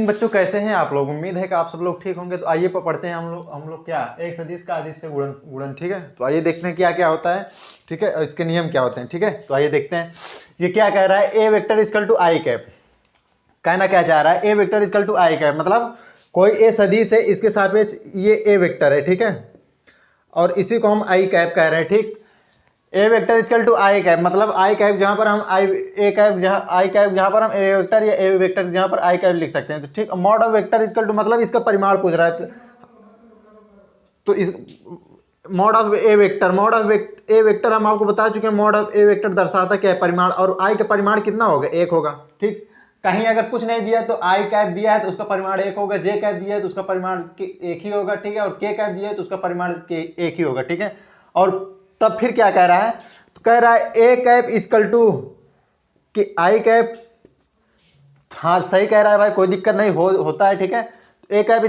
Evening बच्चों, कैसे हैं आप लोग? उम्मीद है कि आप सब लोग ठीक होंगे। तो आइए पढ़ते हैं हम लोग क्या, एक सदिश का अदिश से गुणन। ठीक है, तो आइए देखते हैं क्या क्या होता है। ठीक है, और इसके नियम क्या होते हैं। ठीक है, तो आइए देखते हैं ये क्या कह रहा है। ए vector equal to i cap, कहना क्या चाह रहा है, ए vector equal to i cap, मतलब कोई ए सदिश है, इसके सापेक्ष ये ए वेक्टर है। ठीक है, और इसी को हम आई कैप कह रहे हैं। ठीक, a vector equal to i cap, मतलब आई कैप जहाँ पर हम आई ए कैप आई कैप जहाँ पर हम ए वेक्टर या ए वेक्टर जहाँ पर आई कैप लिख सकते हैं। तो ठीक, mod of vector equal to मतलब इसका परिमाण पूछ रहा है। तो इस mod of A vector, A vector हम आपको बता चुके हैं। मॉड ऑफ ए वेक्टर दर्शाता क्या है, परिमाण, और आई का परिमाण कितना होगा, एक होगा। ठीक, कहीं अगर कुछ नहीं दिया तो आई कैप दिया है तो उसका परिमाण एक होगा, जे कैप दिया है तो उसका परिमाण एक ही होगा। ठीक है, और के कैप दिया है तो उसका परिमाण एक ही होगा। ठीक है, और तब फिर क्या कह रहा है, तो कह रहा है ए कैप इक्वल टू कि आई कैप, हाँ सही कह रहा है भाई, कोई दिक्कत नहीं होता है। ठीक है, a cap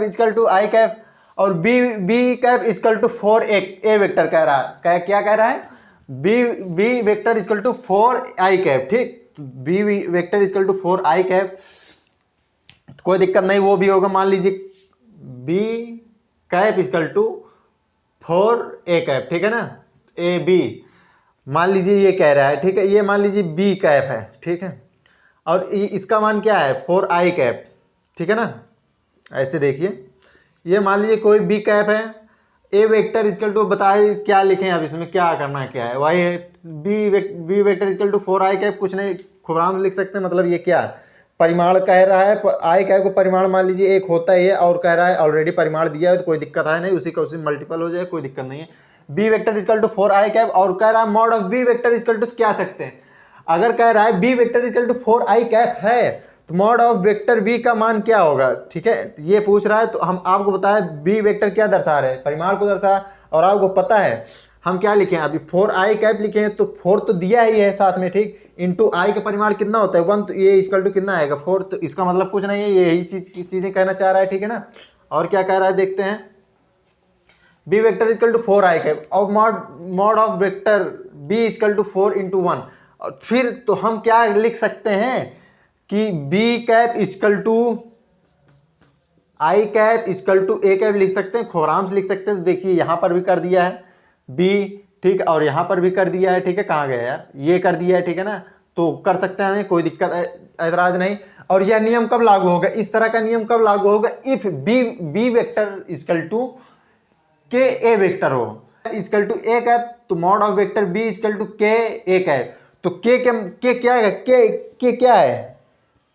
equal to i cap, और b cap equal to 4 a vector कह रहा है। क्या कह रहा है, B vector equal to 4 i cap. ठीक, b vector equal to 4 i cap, कोई दिक्कत नहीं, वो भी होगा। मान लीजिए b cap equal to 4 a cap. ठीक है ना, ए बी मान लीजिए ये कह रहा है। ठीक है, ये मान लीजिए बी कैप है। ठीक है, और इसका मान क्या है, 4 आई कैप। ठीक है ना, ऐसे देखिए, ये मान लीजिए कोई बी कैप है, ए वेक्टर इक्वल टू, बताए क्या लिखें अब, इसमें क्या करना है, क्या है, वही है B vector equal to 4 i cap, कुछ नहीं खुराम लिख सकते हैं। मतलब ये क्या परिमाण कह रहा है, आई कैप को परिमाण मान लीजिए एक होता है ये, और कह रहा है ऑलरेडी परिमाण दिया है तो कोई दिक्कत है नहीं, उसी का उसी मल्टीपल हो जाए, कोई दिक्कत नहीं है। B vector equal to 4 i cap, और कह रहा है mod of B vector equal to क्या सकते हैं, अगर कह रहा है B vector equal to 4 i cap है तो मॉड ऑफ वेक्टर बी का मान क्या होगा। ठीक है, ये पूछ रहा है, तो हम आपको बताया बी वेक्टर क्या दर्शा रहे हैं, परिमाण को दर्शा, और आपको पता है हम क्या लिखे हैं, अभी 4 आई कैप लिखे हैं, तो 4 तो दिया ही है साथ में। ठीक, इंटू आई का परिमाण कितना होता है 1, तो ये इक्वल टू कितना आएगा 4, तो इसका मतलब कुछ नहीं है, यही चीजें कहना चाह रहा है। ठीक है ना, और क्या कह रहा है देखते हैं, b vector equal to 4 i cap, और mod of vector B equal to 4 into 1, और फिर तो हम क्या लिख सकते हैं कि B cap equal to i cap equal to A cap लिख सकते हैं, खोराम से लिख सकते हैं। तो देखिए यहाँ पर भी कर दिया है बी, ठीक, और यहाँ पर भी कर दिया है। ठीक है, कहाँ गया यार, ये कर दिया है। ठीक है ना, तो कर सकते हैं, हमें कोई दिक्कत ऐतराज नहीं। और यह नियम कब लागू होगा, इस तरह का नियम कब लागू होगा, if B vector equal to k A vector हो, इक्वल टू ए कैप, तो mod of vector B equal to k A cap. तो के क्या है, के क्या है,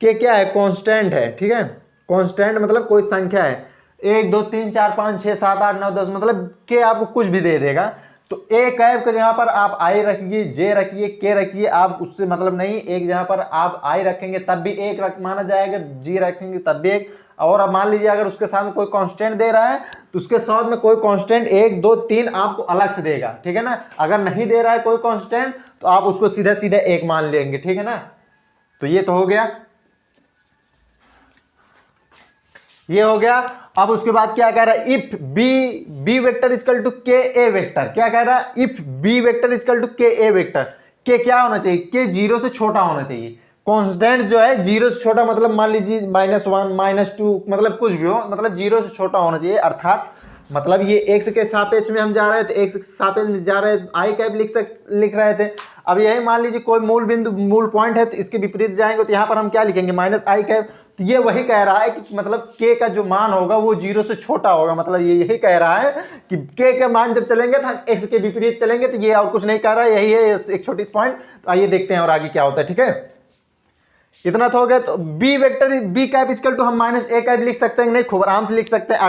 के क्या है, कांस्टेंट है। ठीक है, कांस्टेंट मतलब कोई संख्या है, 1 2 3 4 5 6 7 8 9 10, मतलब के आपको कुछ भी दे देगा। तो ए कैप के जगह पर आप आई रखिए, जे रखिए, के रखिए, आप उससे मतलब नहीं, एक जगह पर आप आई रखेंगे तब भी एक माना जाएगा, जी रखेंगे तब भी एक। और अब मान लीजिए अगर उसके साथ में कोई कांस्टेंट दे रहा है तो उसके साथ में कोई कांस्टेंट 1 2 3 आपको अलग से देगा। ठीक है ना, अगर नहीं दे रहा है कोई कांस्टेंट तो आप उसको सीधा सीधा एक मान लेंगे। ठीक है ना, तो ये तो हो गया, ये हो गया। अब उसके बाद क्या कह रहा है, if B vector equal to k A vector, क्या कह रहा है, if B vector equal to k A vector, के क्या होना चाहिए, के 0 से छोटा होना चाहिए। कांस्टेंट जो है 0 से छोटा, मतलब मान लीजिए -1 -2, मतलब कुछ भी हो, मतलब 0 से छोटा होना चाहिए। अर्थात मतलब ये एक्स के सापेक्ष में हम जा रहे थे, एक्स के सापेक्ष में जा रहे थे, आई कैप लिख रहे थे। अब यही मान लीजिए कोई मूल बिंदु, मूल पॉइंट है, तो इसके विपरीत जाएंगे तो यहाँ पर हम क्या लिखेंगे, माइनस आई कैप। तो ये वही कह रहा है कि मतलब के का जो मान होगा वो 0 से छोटा होगा, मतलब ये यही कह रहा है कि के का मान जब चलेंगे तो हम एक्स के विपरीत चलेंगे। तो ये और कुछ नहीं कह रहा है, यही है एक छोटी पॉइंट। तो आइए देखते हैं और आगे क्या होता है। ठीक है, इतना तो हो गया। तो B vector B cap equal to हम माइनस ए कैप लिख सकते हैं, नहीं खूब आराम से लिख सकते हैं।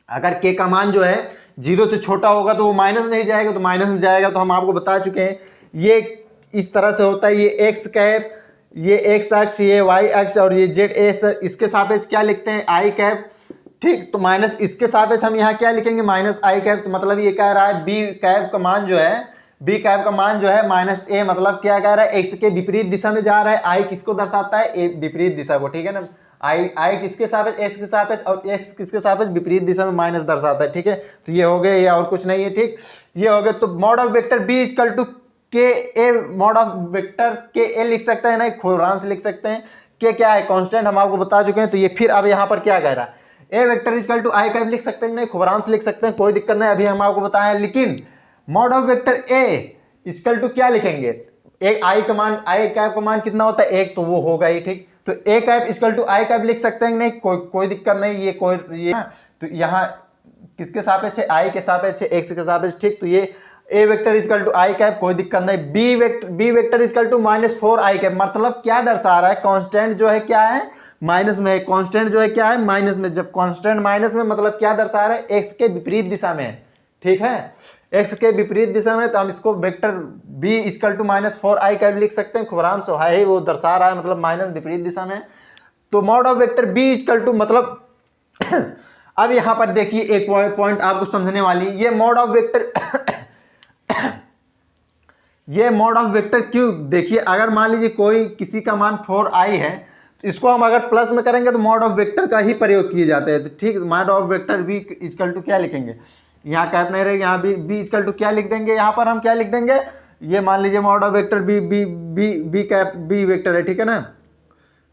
अगर के का मान जो है 0 से छोटा होगा तो वो माइनस नहीं जाएगा, तो माइनस में जाएगा। तो हम आपको बता चुके हैं ये इस तरह से होता है, ये एक्स कैप, ये एक्स अक्ष, ये वाई अक्ष, और ये जेड एक्स, इसके सापेक्ष क्या लिखते हैं, आई कैप। ठीक, तो माइनस इसके सापेक्ष हम यहाँ क्या लिखेंगे, माइनस आई कैप। तो मतलब ये कह रहा है बी कैप का मान जो है, बी कैप का मान जो है माइनस ए, मतलब क्या कह रहा है, एक्स के विपरीत दिशा में जा रहा है। आई किसको दर्शाता है, ए विपरीत दिशा को। ठीक है ना, आई किसके सापेक्ष, एक्स के सापेक्ष, और एक्स किसके सापेक्ष, विपरीत दिशा में माइनस दर्शाता है। ठीक है, तो ये हो गए, ये और कुछ नहीं है। ठीक, ये हो गया। तो mod of vector B equal to k A mod of vector के ए लिख सकते हैं, नहीं खूब आराम से लिख सकते हैं। के क्या है, कांस्टेंट हम आपको बता चुके हैं। तो ये फिर अब यहाँ पर क्या कह रहा है, ए vector equal to i cap लिख सकते हैं, नहीं खूब आराम से लिख सकते हैं, कोई दिक्कत नहीं, अभी हम आपको बताएं। लेकिन mod of vector A equal to क्या लिखेंगे, एक आई का मान, आई कैप का मान कितना होता है एक, तो वो होगा ही ठीक। तो a cap equal to i cap लिख सकते हैं, नहीं कोई दिक्कत नहीं, ये तो यहाँ किसके सापेक्ष है, आई के सापेक्ष है, एक्स के सापेक्ष, ठीक। तो ये a vector equal to i cap कोई दिक्कत नहीं। B vector equal to -4 i cap, मतलब क्या दर्शा रहा है, कांस्टेंट जो है क्या है माइनस में है, कांस्टेंट जो है क्या है माइनस में। जब कांस्टेंट माइनस में मतलब क्या दर्शा रहा है, एक्स के विपरीत दिशा में है, ठीक है, एक्स के विपरीत दिशा में। तो हम इसको vector B equal to -4 i cap लिख सकते हैं, खूब आराम से है ही, वो दर्शा रहा है मतलब माइनस विपरीत दिशा में। तो mod of vector B equal to मतलब अब यहां पर देखिए एक पॉइंट आपको समझने वाली, ये मॉड ऑफ वेक्टर ये मॉड ऑफ वेक्टर क्यों, देखिए अगर मान लीजिए कोई किसी का मान 4i है, तो इसको हम अगर प्लस में करेंगे तो मॉड ऑफ वेक्टर का ही प्रयोग किए जाते हैं। तो ठीक, mod of vector B equal to क्या लिखेंगे, यहाँ कैप नहीं रहेगी, यहाँ बी इक्वल टू क्या लिख देंगे, यहाँ पर हम क्या लिख देंगे, ये मान लीजिए mod of vector B cap B vector है, ठीक है ना,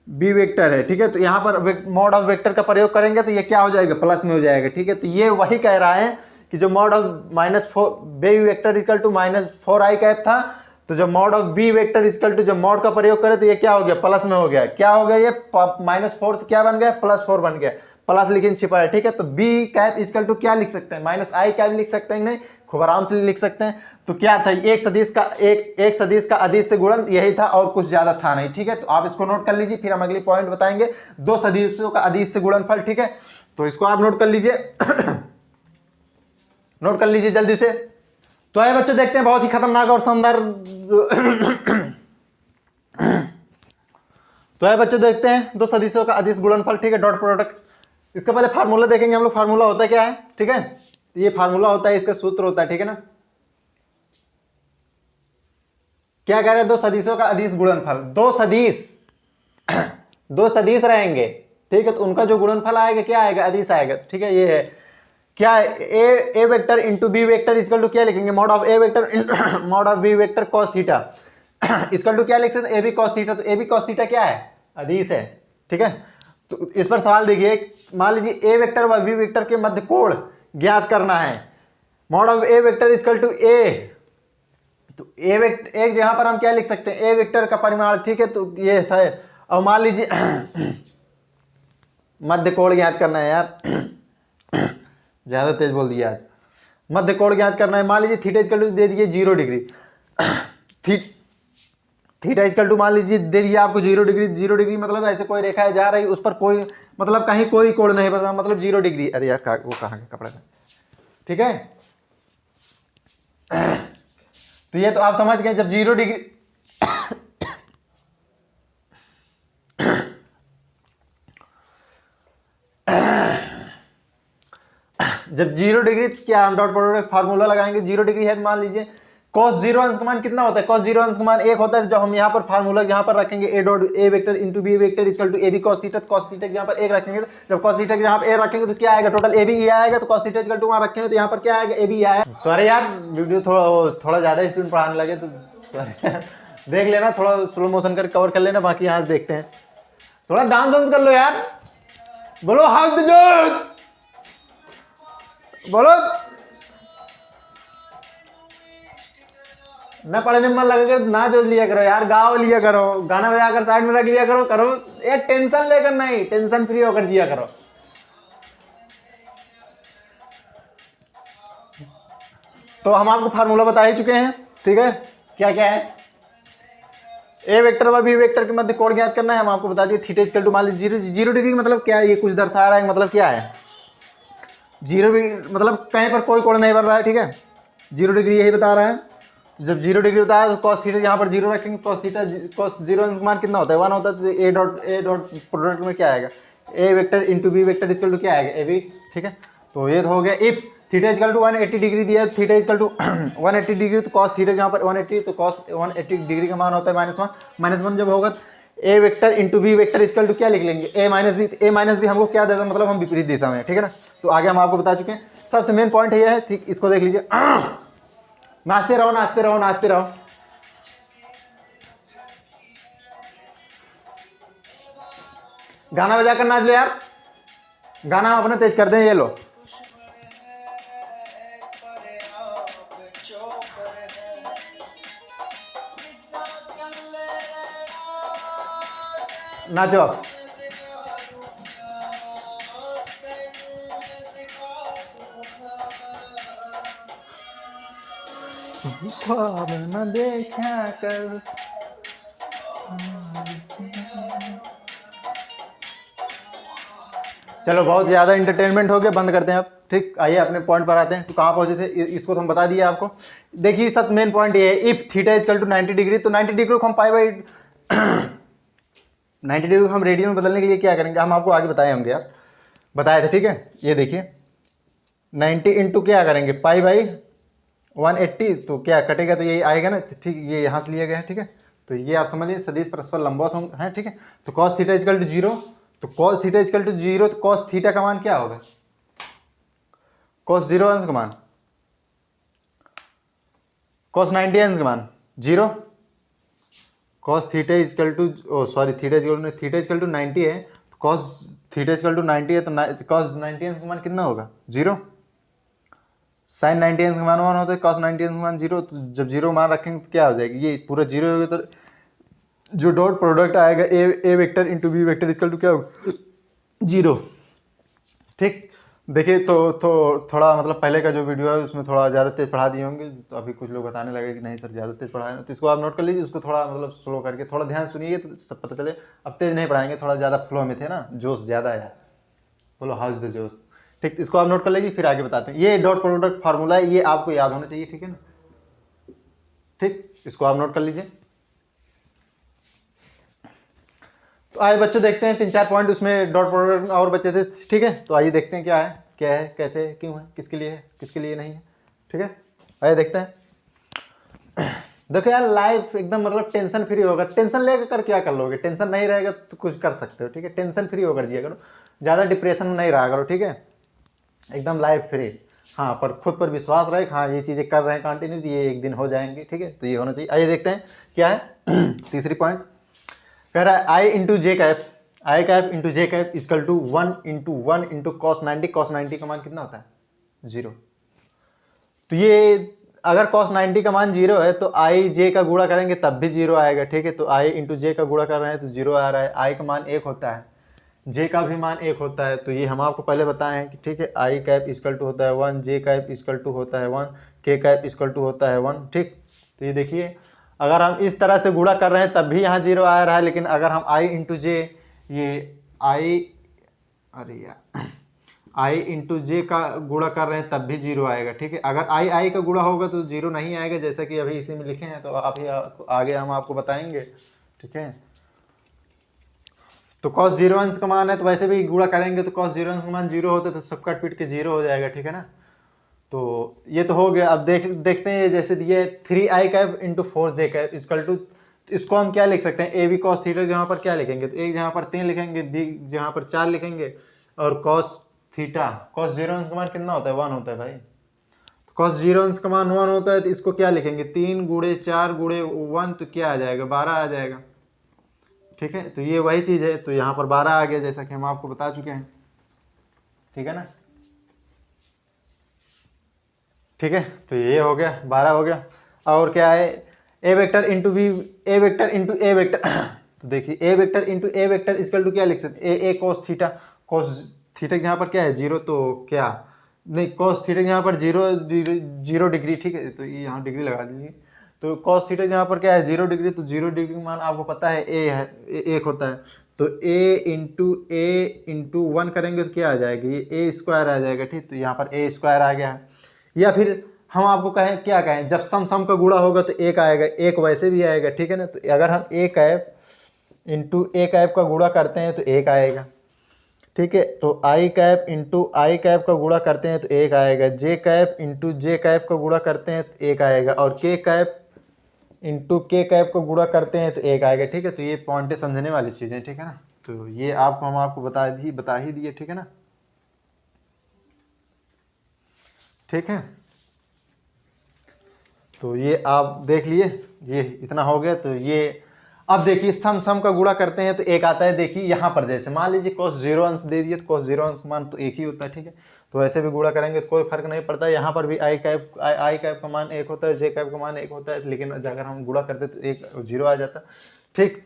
बी वेक्टर है, ठीक है। तो यहाँ पर मॉड ऑफ वेक्टर का प्रयोग करेंगे तो ये क्या हो जाएगा, प्लस में हो जाएगा, ठीक है। तो ये वही कह रहा है कि जो mod of -4 B vector equal to -4 i cap था, तो जब mod of B vector equal to जब मॉड का प्रयोग करें तो ये क्या हो गया, प्लस में हो गया। क्या हो गया, ये -4 से क्या बन गया, +4 बन गया, प्लस लेकिन छिपा है, ठीक है। तो बी कैप इक्वल टू क्या लिख सकते हैं, -i कैप लिख सकते हैं, नहीं खूब आराम से लिख सकते हैं। तो क्या था, एक सदिश का अदिश से गुणन, यही था और कुछ ज्यादा था नहीं, ठीक है। तो आप इसको नोट कर लीजिए, फिर हम अगली पॉइंट बताएंगे, दो सदिशों का अदिश से गुणनफल, ठीक है। तो इसको आप नोट कर लीजिए नोट कर लीजिए जल्दी से। तो आइए बच्चों देखते हैं बहुत ही खतरनाक और शानदार तो आइए बच्चों देखते हैं दो सदिशों का अदिश गुणनफल, ठीक है, डॉट प्रोडक्ट। इसके पहले फार्मूला देखेंगे हम लोग, फार्मूला होता है क्या है, ठीक है। तो ये फार्मूला होता है, इसका सूत्र होता है, ठीक है ना। क्या कह रहे हैं, दो सदिशों का अदिश गुणनफल, दो सदिश रहेंगे, ठीक है। तो उनका जो गुणनफल आएगा क्या आएगा, अदिश आएगा, ठीक है। ये है क्या है, ए vector into B vector equal to क्या लिखेंगे, mod of A vector mod of B vector cos theta equal to क्या लिख सकते हैं, ए बी कॉस थीटा। तो ए बी कॉस थीटा क्या है, अदिश है, ठीक है। तो इस पर सवाल देखिए, मान लीजिए ए वेक्टर व बी वेक्टर के मध्य कोण ज्ञात करना है, mod of A vector equal to a. तो ए वेक्टर एक जगह पर हम क्या लिख सकते हैं, ए वेक्टर का परिमाण, ठीक है। तो ये है, और मान लीजिए मध्य कोण ज्ञात करना है, यार ज्यादा तेज बोल दिया आज, मध्य कोण ज्ञात करना है। मान लीजिए थीटा इक्वल टू दे दिए 0 डिग्री, थीटा इक्वल टू मान लीजिए दे दिया आपको 0 डिग्री। 0 डिग्री मतलब ऐसे कोई रेखा जा रही, उस पर कोई मतलब कहीं कोई कोण नहीं बन रहा, मतलब 0 डिग्री। अरे यार वो कहाँ है कपड़ा का, ठीक है। तो ये तो आप समझ गए, जब 0 डिग्री जब 0 डिग्री क्या हम डॉट प्रोडक्ट फार्मूला लगाएंगे, 0 डिग्री है तो मान लीजिए cos 0 अंश का मान कितना होता है, cos 0 अंश का मान 1 होता है। जब हम यहाँ पर फार्मूला यहाँ पर रखेंगे A dot A vector into B vector equal to A B cos theta, cos theta यहाँ पर 1 रखेंगे, तो जब cos थीटा यहाँ पर ए रखेंगे तो क्या आएगा, टोटल ए बी ई आएगा। तो cos थीटा इक्वल टू वहाँ रखेंगे तो यहाँ पर क्या आएगा, ए बी आएगा। सॉरी यार वीडियो थोड़ा ज्यादा स्पीड पढ़ाने लगे तो देख लेना, थोड़ा स्लो मोशन कर कवर कर लेना, बाकी यहाँ से देखते हैं। थोड़ा डांस वांस कर लो यार, बोलो हाथ जोश, बोलो न पढ़ने में मन लगेगा ना, जोश लिया करो यार, गाओ लिया करो, गाना बजाकर साइड में रख लिया करो ये टेंशन लेकर नहीं, टेंशन फ्री होकर जिया करो। तो हम आपको फार्मूला बता ही चुके हैं, ठीक है। क्या क्या है, ए वेक्टर व बी वेक्टर के मध्य कोण ज्ञात करना है, हम आपको बता दिए थीटा इक्वल टू मान लीजिए 0 डिग्री मतलब क्या है, ये कुछ दर्शा रहा है, मतलब क्या है 0 डिग्री मतलब कहीं पर कोई कोण नहीं बन रहा है, ठीक है। 0 डिग्री यही बता रहा है। जब 0 डिग्री होता है तो cos थीटा यहाँ पर 0 रखेंगे, cos थीटा cos 0 अंश मान कितना होता है 1 होता है। तो ए डॉट प्रोडक्ट में क्या आएगा, a vector into B vector equal to क्या आएगा, ए बी, ठीक है। तो ये तो हो गया। If theta equal to 180 degree दिया, थीटा इक्वल टू 180 डिग्री, तो cos थीटा यहाँ पर 180, तो cos 180 डिग्री का मान होता है -1 जब होगा a vector into B vector equal to क्या लिख लेंगे, ए माइनस बी हमको क्या देता है, मतलब हम विपरीत दिशा में, ठीक है ना। तो आगे हम आपको बता चुके हैं, सबसे मेन पॉइंट ये है, ठीक, इसको देख लीजिए। नाचते रहो नाचते रहो नाचते रहो, गाना बजा कर नाच लो यार, गाना हम अपना तेज कर दें। ये लो नाचो आप। ख्वाब न देखा कर। चलो बहुत ज़्यादा इंटरटेनमेंट हो गया, बंद करते हैं अब। ठीक, आइए अपने पॉइंट पर आते हैं। तो कहाँ पहुंचे थे, इसको तो हम बता दिए आपको। देखिए सब मेन पॉइंट ये है, if theta equal to 90 degree, तो 90 डिग्री को हम पाई बाई 90 डिग्री को हम रेडियन में बदलने के लिए क्या करेंगे, हम आपको आगे बताए होंगे यार, बताए थे। ठीक है, ये देखिए 90 इंटू क्या करेंगे, पाई बाई 180, तो क्या कटेगा, तो यही आएगा ना। ठीक, ये यहाँ से लिया गया है। ठीक है, तो ये आप समझिए सदिश परस्पर लंबवत हैं। ठीक है, तो कॉस थीटा इजकल टू 0, तो कॉस थीटा इजकल टू 0, तो कॉस थीटा का मान क्या होगा, कॉस 0 अंश का मान, कॉस 90 अंश का मान 0, cos theta equal to, oh sorry theta equal to 90 है, तो कॉस थीटा इजकल टू 90 है, तो कॉस 90 अंश का मान कितना होगा 0। साइन 90 अंश का मान 1 होता है, कॉस 90 अंश का मान 0, तो जब 0 मान रखेंगे तो क्या हो जाएगी, ये पूरा 0 होगा, तो जो डॉट प्रोडक्ट आएगा a vector into B vector equal to क्या होगा 0। ठीक, देखिए तो थोड़ा मतलब पहले का जो वीडियो है उसमें थोड़ा ज़्यादा तेज पढ़ा दिए होंगे, तो अभी कुछ लोग बताने लगे कि नहीं सर ज़्यादा तेज पढ़ाए, तो इसको आप नोट कर लीजिए, उसको थोड़ा मतलब स्लो करके थोड़ा ध्यान सुनिए तो सब पता चले। अब तेज नहीं पढ़ाएंगे, थोड़ा ज़्यादा फ्लो में थे ना, जोश ज़्यादा है, बोलो हाउस द जोश। ठीक, इसको आप नोट कर लीजिए, फिर आगे बताते हैं। ये डॉट प्रोडक्ट फार्मूला है, ये आपको याद होना चाहिए। ठीक है ना, ठीक, इसको आप नोट कर लीजिए। तो आइए बच्चों देखते हैं 3-4 पॉइंट उसमें डॉट प्रोडक्ट और बचे थे। ठीक है, तो आइए देखते हैं क्या है कैसे क्यों है, किसके लिए है किसके लिए नहीं है। ठीक है, आइए देखते हैं। देखो यार लाइफ एकदम मतलब टेंशन फ्री होगा, टेंशन लेकर कर क्या कर लोगे, टेंशन नहीं रहेगा तो कुछ कर सकते हो। ठीक है, टेंशन फ्री होकर जिया करो, ज़्यादा डिप्रेशन में नहीं रहा करो। ठीक है, एकदम लाइफ फ्री। हाँ, पर खुद पर विश्वास रहे, हाँ ये चीज़ें कर रहे हैं कंटिन्यू, ये एक दिन हो जाएंगे। ठीक है, तो ये होना चाहिए। आइए देखते हैं क्या है। तीसरी पॉइंट कह रहा है i into j cap, i cap into j cap equal to 1 into cos 90, cos 90 का मान कितना होता है 0। तो ये अगर कॉस 90 का मान 0 है तो आई जे का गुणा करेंगे तब भी 0 आएगा। ठीक है, तो आई इंटू जे का गुणा कर रहे हैं तो 0 आ रहा है। आई का मान 1 होता है, जे का भी मान 1 होता है, तो ये हम आपको पहले बताए हैं कि ठीक है, आई कैप इजकल टू होता है 1, जे कैप इजकल टू होता है 1, के कैप इजकल टू होता है 1। ठीक, तो ये देखिए अगर हम इस तरह से गुणा कर रहे हैं तब भी यहाँ 0 आ रहा है, लेकिन अगर हम आई इंटू जे, ये आई, अरे यार आई इंटू जे का गुणा कर रहे हैं तब भी 0 आएगा। ठीक है, अगर आई का गुणा होगा तो 0 नहीं आएगा, जैसा कि अभी इसी में लिखे हैं, तो अभी आगे हम आपको बताएंगे। ठीक है, तो cos 0 अंश का मान है, तो वैसे भी गुणा करेंगे तो cos 0 अंश का मान 0 होता है, तो सब कट पीट के 0 हो जाएगा। ठीक है ना, तो ये तो हो गया। अब देखते हैं जैसे दिए 3i cap into 4j cap equal to, इसको हम क्या लिख सकते हैं, ए बी कॉस थीटा जहाँ पर क्या लिखेंगे, तो एक जहाँ पर 3 लिखेंगे, बी जहाँ पर 4 लिखेंगे, और कॉस थीटा कॉस 0 अंश का मान कितना होता है 1 होता है भाई। तो कॉस 0 अंश का मान 1 होता है, तो इसको क्या लिखेंगे 3 गुणे 4 गुणे 1, तो क्या आ जाएगा 12 आ जाएगा। ठीक है, तो ये वही चीज़ है, तो यहाँ पर 12 आ गया जैसा कि हम आपको बता चुके हैं। ठीक है ना, ठीक है, तो ये हो गया 12 हो गया। और क्या है, ए vector into b, a vector into a vector तो देखिए a vector into a vector equal to क्या लिख सकते, a cos theta, cos theta जहाँ पर क्या है 0, तो क्या नहीं कॉस थीटा यहाँ पर 0 डिग्री। ठीक है, तो ये यहाँ डिग्री लगा दीजिए, तो कॉस थीटा जहाँ पर क्या है 0 डिग्री, तो 0 डिग्री मान आपको पता है ए है, 1 होता है, तो ए इंटू 1 करेंगे तो क्या आ जाएगा, ये ए स्क्वायर आ जाएगा। ठीक, तो यहाँ पर ए स्क्वायर आ गया है। या फिर हम आपको कहें क्या कहें, जब सम का गुणा होगा तो 1 आएगा, 1 वैसे भी आएगा। ठीक है ना, तो अगर हम ए कैप इंटू ए कैप का गुणा करते हैं तो 1 आएगा। ठीक है, तो आई कैप इंटू आई कैप का गुणा करते हैं तो 1 आएगा, जे कैप इंटू जे कैप का गुणा करते हैं तो 1 आएगा, और के कैप इंटू के कैप को गुणा करते हैं तो 1 आएगा। ठीक है, तो ये पॉइंटें समझने वाली चीज़ें। ठीक है ना, तो ये हम आपको बता ही दिए। ठीक है ना, ठीक है, तो ये आप देख लिए, ये इतना हो गया। तो ये अब देखिए सम सम का गुणा करते हैं तो एक आता है, देखिए यहाँ पर जैसे मान लीजिए cos 0 अंश दे दिए तो cos 0 अंश मान तो एक ही होता है, ठीक है। तो ऐसे भी गुणा करेंगे तो कोई फर्क नहीं पड़ता। यहाँ पर भी आई कैप का मान एक होता है, जे कैप का मान एक होता है, लेकिन अगर हम गुणा करते तो एक 0 आ जाता, ठीक।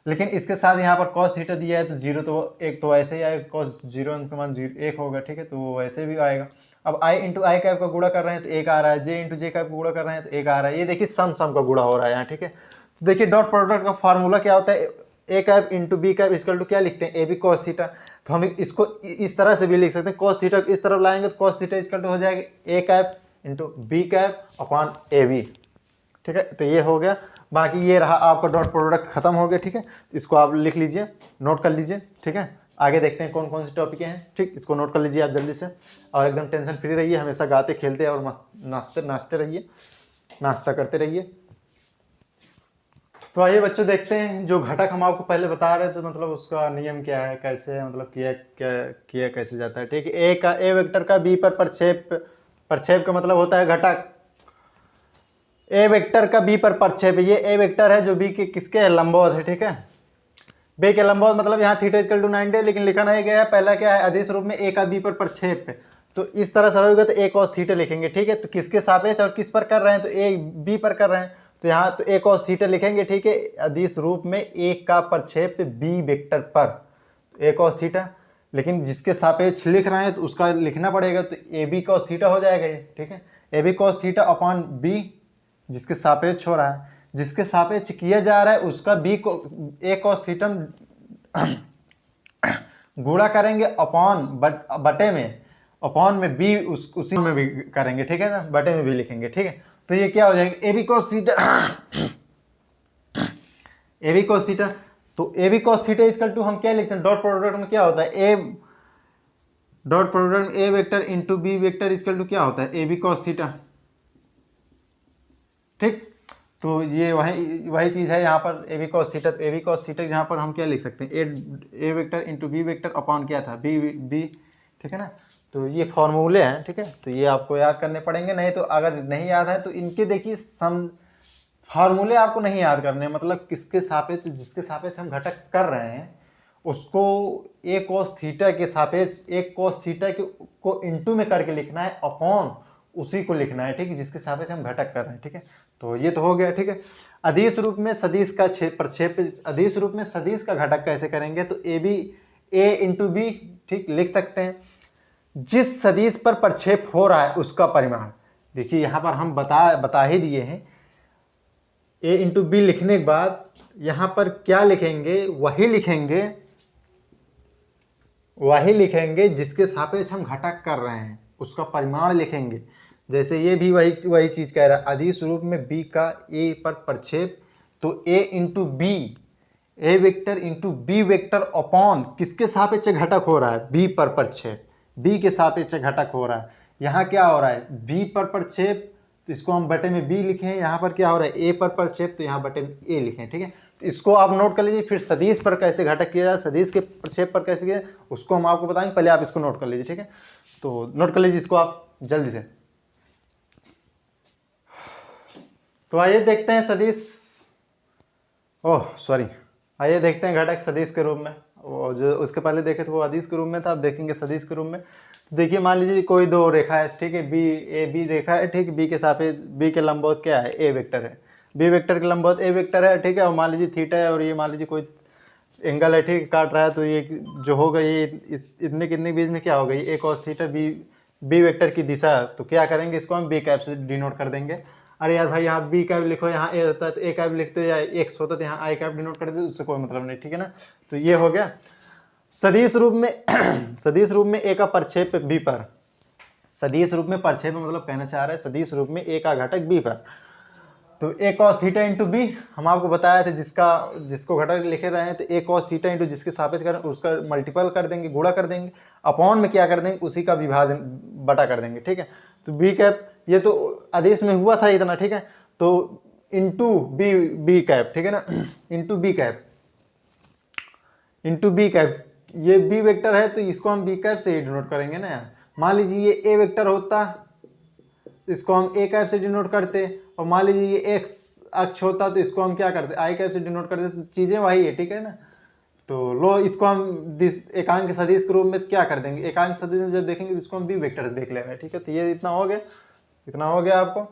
लेकिन इसके साथ यहाँ पर cos थीटा दिया है तो 0 तो एक तो ऐसे ही आएगा, cos 0 अंश का मान 1 होगा, ठीक है, तो वैसे भी आएगा। अब i इंटू आई कैप का गुणा कर रहे हैं तो एक आ रहा है, j इंटू जे कैप का गुणा कर रहे हैं तो एक आ रहा है। ये देखिए सम सम का गुणा हो रहा है यहाँ, ठीक है। तो देखिए डॉट प्रोडक्ट का फार्मूला क्या होता है, a cap into b cap equal to क्या लिखते हैं, ए बी कॉस थीटा। तो हम इसको इस तरह से भी लिख सकते हैं, कॉस थीटा इस तरफ लाएंगे तो कॉस थीटा इक्वल टू हो जाएगा a cap into b cap upon a b, ठीक है। तो ये हो गया, बाकी ये रहा आपका डॉट प्रोडक्ट खत्म हो गया, ठीक है। इसको आप लिख लीजिए, नोट कर लीजिए, ठीक है। आगे देखते हैं कौन कौन से टॉपिक हैं, ठीक। इसको नोट कर लीजिए आप जल्दी से, और एकदम टेंशन फ्री रहिए, हमेशा गाते खेलते और मस्त नाचते रहिए, नाश्ता करते रहिए। तो आइए बच्चों देखते हैं जो घटक हम आपको पहले बता रहे थे, मतलब उसका नियम क्या है, कैसे मतलब किया कैसे जाता है, ठीक है। ए वेक्टर का बी पर प्रक्षेप का मतलब होता है घटक। ए वेक्टर का बी पर प्रक्षेप, ये ए वेक्टर है जो बी के किसके लंबवत है, ठीक है। बी के लंबवत मतलब यहाँ थीटा इक्वल टू 90, लेकिन लिखा नहीं गया है। पहला क्या है, अदिश रूप में ए का बी पर प्रक्षेप है, तो इस तरह से होगा तो ए cos थीटा लिखेंगे, ठीक है। तो किसके सापेक्ष और किस पर कर रहे हैं, तो ए बी पर कर रहे हैं, तो यहाँ तो ए cos थीटा लिखेंगे, ठीक है। अदिश रूप में ए का प्रक्षेप बी वेक्टर पर ए cos थीटा, लेकिन जिसके सापेक्ष लिख रहे हैं तो उसका लिखना पड़ेगा, तो ए बी cos थीटा हो जाएगा ये, ठीक है। A B cos theta upon B जिसके सापेक्ष हो रहा है, जिसके सापेक्ष किया जा रहा है उसका बी को ए cos थीटा गुणा करेंगे अपॉन बटे में, अपॉन में बी उसी में भी करेंगे, ठीक है ना, बटे में भी लिखेंगे, ठीक है। तो ये क्या हो जाएगा, a B cos theta a B cos theta, तो A B cos theta equal to हम क्या लिखते हैं, डॉट प्रोडक्ट में क्या होता है, A dot product A vector into B vector equal to क्या होता है, ए बी cos थीटा, ठीक। तो ये वही चीज़ है यहाँ पर ए बी cos थीटा, तो ए बी cos थीटा यहाँ पर हम क्या लिख सकते हैं, ए vector into B vector upon क्या था, बी, ठीक है ना। तो ये फॉर्मूले हैं, ठीक है। तो ये आपको याद करने पड़ेंगे, नहीं तो अगर नहीं याद है तो इनके देखिए फार्मूले आपको नहीं याद करने, मतलब किसके सापेक्ष, जिसके सापेक्ष हम घटक कर रहे हैं उसको ए cos थीटा के सापेक्ष एक cos थीटा को इंटू में करके लिखना है, अपॉन उसी को लिखना है, ठीक है, जिसके सापेक्ष हम घटक कर रहे हैं, ठीक है। तो ये तो हो गया, ठीक है। अदिश रूप में सदिश का प्रक्षेप, अदिश रूप में सदिश का घटक कैसे करेंगे, तो ए इंटू बी, ठीक, लिख सकते हैं। जिस सदिश पर प्रक्षेप हो रहा है उसका परिमाण, देखिए यहाँ पर हम बता ही दिए हैं। ए इंटू बी लिखने के बाद यहाँ पर क्या लिखेंगे, वही लिखेंगे जिसके सापेक्ष हम घटक कर रहे हैं उसका परिमाण लिखेंगे। जैसे ये भी वही चीज़ कह रहा है, अदिश रूप में बी का ए पर प्रक्षेप, तो a into b, a vector into B vector upon किसके सापेक्ष घटक हो रहा है, बी पर प्रक्षेप, बी के सापेक्ष घटक हो रहा है। यहाँ क्या हो रहा है, बी पर प्रक्षेप, तो इसको हम बटे में बी लिखें। यहाँ पर क्या हो रहा है, ए पर प्रक्षेप, तो यहाँ बटे में ए लिखें, ठीक है। तो इसको आप नोट कर लीजिए। फिर सदिश पर कैसे घटक किया जाए, सदिश के प्रक्षेप पर कैसे किया उसको हम आपको बताएंगे, पहले आप इसको नोट कर लीजिए, ठीक है। तो नोट कर लीजिए इसको आप जल्दी से। तो आइए देखते हैं सदिश, आइए देखते हैं घटक सदिश के रूप में। वो जो उसके पहले देखे थे वो अदिश के रूप में था, अब देखेंगे सदिश के रूप में। तो देखिए मान लीजिए कोई दो रेखा है, ठीक है, बी रेखा है, ठीक। बी के सापेक्ष बी के लंबवत क्या है, ए वेक्टर है, बी वेक्टर के लंबवत ए वेक्टर है, ठीक है। और मान लीजिए थीटा है और ये मान लीजिए कोई एंगल है, ठीक, काट रहा है, तो ये जो होगा ये इतने कितने बीच में क्या होगा, ये ए cos थीटा बी वेक्टर की दिशा। तो क्या करेंगे, इसको हम बी कैप से डिनोट कर देंगे। अरे यार भाई यहाँ बी कैप लिखो, यहाँ ए होता है तो ए कैप लिखते हो, या एक्स होता है तो यहाँ आई कैप डिनोट कर देते, उससे कोई मतलब नहीं, ठीक है ना। तो ये हो गया सदिश रूप में सदिश रूप में ए का प्रक्षेप बी पर, सदिश रूप में प्रक्षेप मतलब कहना चाह रहा है सदिश रूप में ए का घटक बी पर। तो ए cos थीटा इंटू बी हम आपको बताया था, जिसको घटक लिखे रहे हैं, तो ए cos थीटा इंटू जिसके सापेक्ष करें उसका मल्टीपल कर देंगे, गुणा कर देंगे, अपॉन में क्या कर देंगे, उसी का विभाजन बटा कर देंगे, ठीक है। तो बी कैप ये तो आदेश में हुआ था इतना, ठीक है। तो इंटू बी कैप, ठीक है ना, इंटू बी कैप, ये बी वेक्टर है तो इसको हम बी कैप से ही डिनोट करेंगे ना यार। मान लीजिए ये ए वेक्टर होता, इसको हम ए कैप से डिनोट करते, और मान लीजिए ये एक्स अक्ष होता तो इसको हम क्या करते, आई कैप से डिनोट करते, तो चीज़ें वही है, ठीक है ना। तो लो इसको हम एकांक सदिश के रूप में क्या कर देंगे, एकांक सदिश में जब देखेंगे तो इसको हम बी वेक्टर देख लेंगे, ठीक है। तो ये इतना हो गया, इतना हो गया आपको।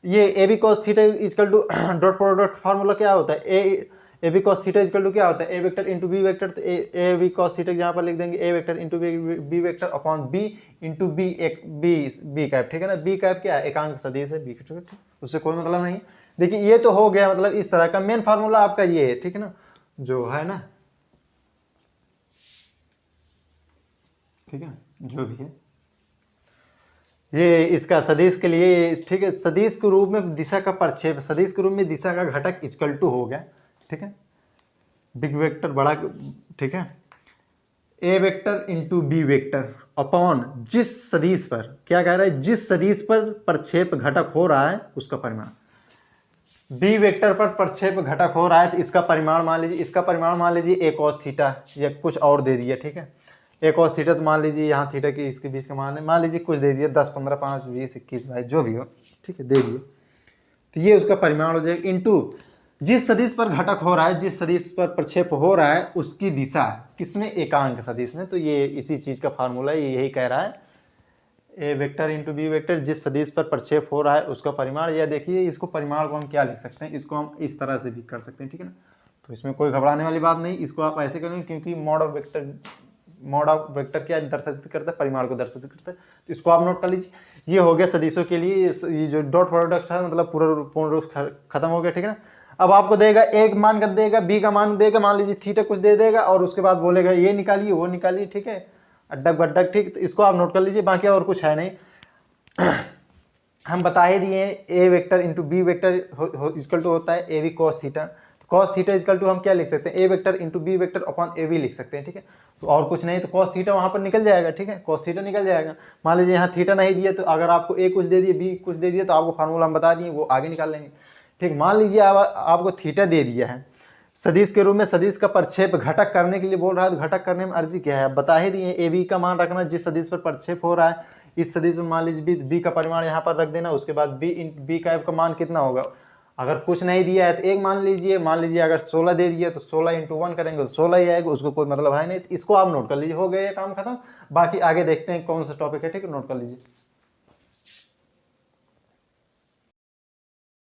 ये A B cos theta equal to dot product formula क्या होता है, A B cos theta equal to क्या होता है, ए वेक्टर इंटू बी वेक्टर। तो ए बी कॉस थीटा यहाँ पर लिख देंगे A vector into B vector upon B into B एक बी कैप, ठीक है ना। बी कैप क्या है, एकांक सदिश है बी, ठीक है, उससे कोई मतलब नहीं। देखिए ये तो हो गया, मतलब इस तरह का मेन फार्मूला आपका ये है, ठीक है ना, जो है ना, ठीक है, जो भी है ये इसका सदिश के लिए, ठीक है। सदिश के रूप में दिशा का प्रक्षेप, सदिश के रूप में दिशा का घटक इक्वल टू हो गया, ठीक है, बिग वेक्टर बड़ा, ठीक है, ए vector into B vector upon जिस सदिश पर, क्या कह रहा है, जिस सदिश पर प्रक्षेप घटक हो रहा है उसका परिमाण। बी वेक्टर पर प्रक्षेप घटक हो रहा है तो इसका परिमाण मान लीजिए, इसका परिमाण मान लीजिए ए कॉस थीटा या कुछ और दे दिया, ठीक है। ए कॉस थीटा तो मान लीजिए यहाँ थीटा की इसके बीच का मान है, मान लीजिए कुछ दे दिया 10 15 5 20 21 22 जो भी हो, ठीक है, दे दिए। तो ये उसका परिमाण हो जाएगा इंटू जिस सदिश पर घटक हो रहा है, जिस सदिश पर प्रक्षेप हो रहा है उसकी दिशा किसमें, एकांक सदिश में। तो ये इसी चीज़ का फार्मूला यही कह रहा है, ए वेक्टर इंटू बी वेक्टर जिस सदिश पर प्रक्षेप हो रहा है उसका परिमाण। या देखिए इसको परिमाण को हम क्या लिख सकते हैं, इसको हम इस तरह से भी कर सकते हैं, ठीक है ना। तो इसमें कोई घबराने वाली बात नहीं, इसको आप ऐसे करेंगे क्योंकि मॉड ऑफ वेक्टर क्या दर्शित करता है, परिमाण को दर्शित करता है। तो इसको आप नोट कर लीजिए। ये हो गया सदिशों के लिए, ये जो डॉट प्रोडक्ट है मतलब पूर्ण रूप खत्म हो गया, ठीक है ना। अब आपको देगा एक मान कर देगा, बी का मान देगा, मान लीजिए थीटा कुछ दे देगा और उसके बाद बोलेगा ये निकालिए वो निकालिए, ठीक है, अड्डक बड्डक, ठीक। तो इसको आप नोट कर लीजिए, बाकी और कुछ है नहीं। हम बता ही दिए A vector into B vector equal to होता है A V cos theta. Cos theta equal to हम क्या लिख सकते हैं, ए vector into B vector upon A V लिख सकते हैं, ठीक है। तो और कुछ नहीं, तो कॉस थीटा वहाँ पर निकल जाएगा, ठीक है, कॉस थीटा निकल जाएगा। मान लीजिए यहाँ थीटा नहीं दिया तो अगर आपको ए कुछ दे दिए बी कुछ दे दिया तो आपको फार्मूला हम बता दिए, वो आगे निकाल लेंगे, ठीक। मान लीजिए आपको थीटा दे दिया है सदिश के रूप में, सदिश का प्रक्षेप घटक करने के लिए बोल रहा है, तो घटक करने में अर्जी क्या है, बता ही दिए ए बी का मान रखना जिस सदिश पर प्रक्षेप हो रहा है। इस सदिश में मान लीजिए बी का परिमाण यहाँ पर रख देना, उसके बाद बी का मान कितना होगा, अगर कुछ नहीं दिया है तो एक मान लीजिए अगर 16 दे दिया तो 16 इंटू 1 करेंगे तो 16 ही आएगा, उसको कोई मतलब है नहीं। तो इसको आप नोट कर लीजिए, हो गया ये काम खत्म। बाकी आगे देखते हैं कौन सा टॉपिक है, ठीक है, नोट कर लीजिए।